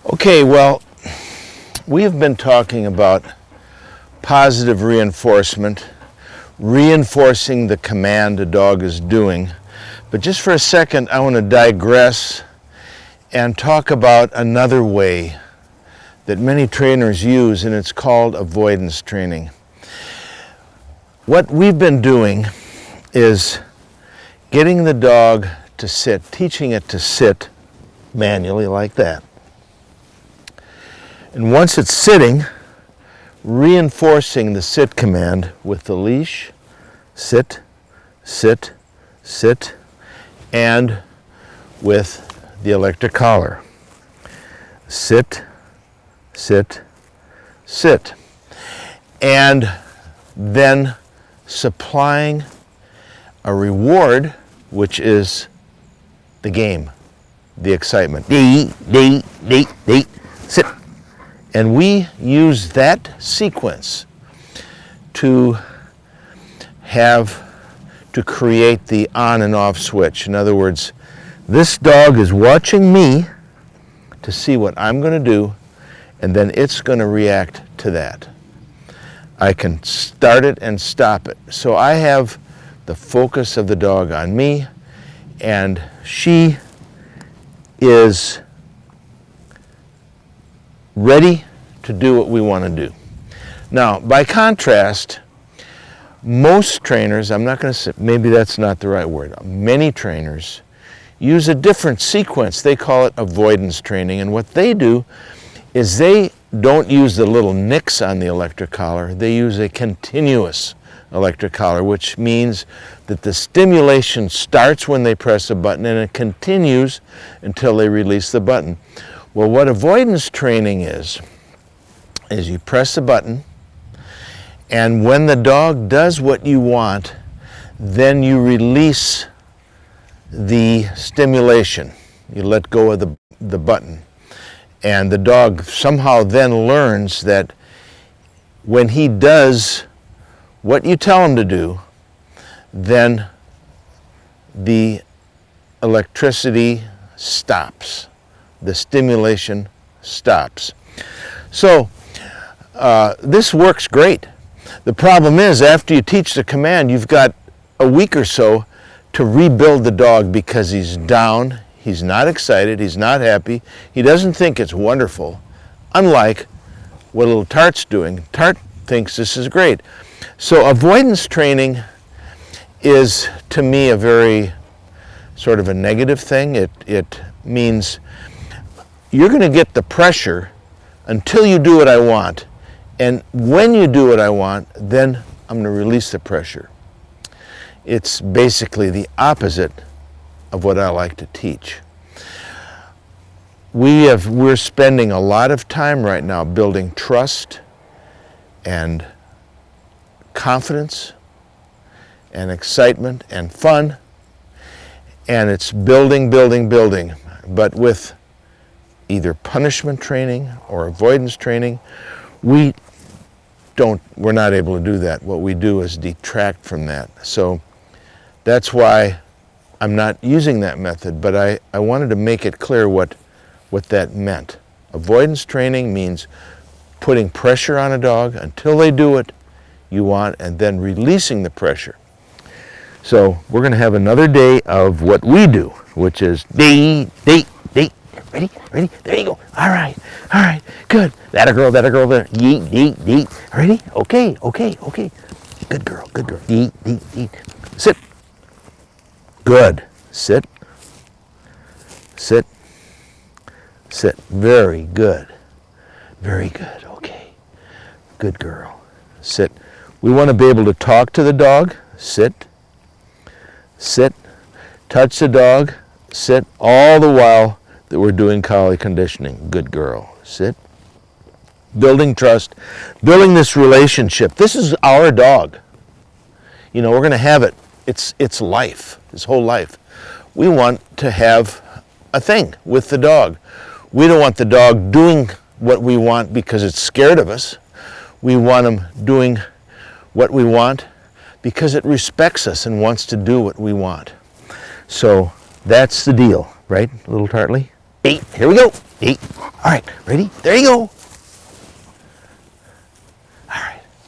Okay, well, we have been talking about positive reinforcement, reinforcing the command a dog is doing. But just for a second, I want to digress and talk about another way that many trainers use, and it's called avoidance training. What we've been doing is getting the dog to sit, teaching it to sit manually like that. And once it's sitting, reinforcing the sit command with the leash, sit, sit, sit, and with the electric collar. Sit, sit, sit. And then supplying a reward, which is the game, the excitement. Sit. And we use that sequence to create the on and off switch. In other words, this dog is watching me to see what I'm going to do, and then it's going to react to that. I can start it and stop it. So I have the focus of the dog on me, and she is ready to do what we want to do. Now, by contrast, most trainers, I'm not going to say, maybe that's not the right word, many trainers use a different sequence. They call it avoidance training, and what they do is they don't use the little nicks on the electric collar. They use a continuous electric collar, which means that the stimulation starts when they press a button and it continues until they release the button. Well, what avoidance training is you press a button, and when the dog does what you want, then you release the stimulation. You let go of the button. And the dog somehow then learns that when he does what you tell him to do, then the electricity stops. The stimulation stops. So this works great. The problem is, after you teach the command, you've got a week or so to rebuild the dog because he's down, he's not excited, he's not happy, he doesn't think it's wonderful, unlike what little Tart's doing. Tart thinks this is great. So avoidance training is, to me, a very sort of a negative thing. It means you're going to get the pressure until you do what I want. And when you do what I want, then I'm going to release the pressure. It's basically the opposite of what I like to teach. We're spending a lot of time right now building trust and confidence and excitement and fun. And it's building, building, building. But with either punishment training or avoidance training, we're not able to do that. What we do is detract from that. So that's why I'm not using that method, but I wanted to make it clear what that meant. Avoidance training means putting pressure on a dog until they do what you want and then releasing the pressure. So we're going to have another day of what we do, which is Ready? There you go. All right, good. That a girl there. Yeet. Ready? Okay. Good girl. Yeet. Sit. Good. Sit. Very good. Okay. Good girl. Sit. We want to be able to talk to the dog. Sit. Touch the dog. Sit. All the while that we're doing collie conditioning. Good girl. Sit. Building trust, building this relationship. This is our dog. We're going to have it. It's life, his whole life. We want to have a thing with the dog. We don't want the dog doing what we want because it's scared of us. We want him doing what we want because it respects us and wants to do what we want. So that's the deal, right, little Tartley? Here we go. All right, ready? There you go.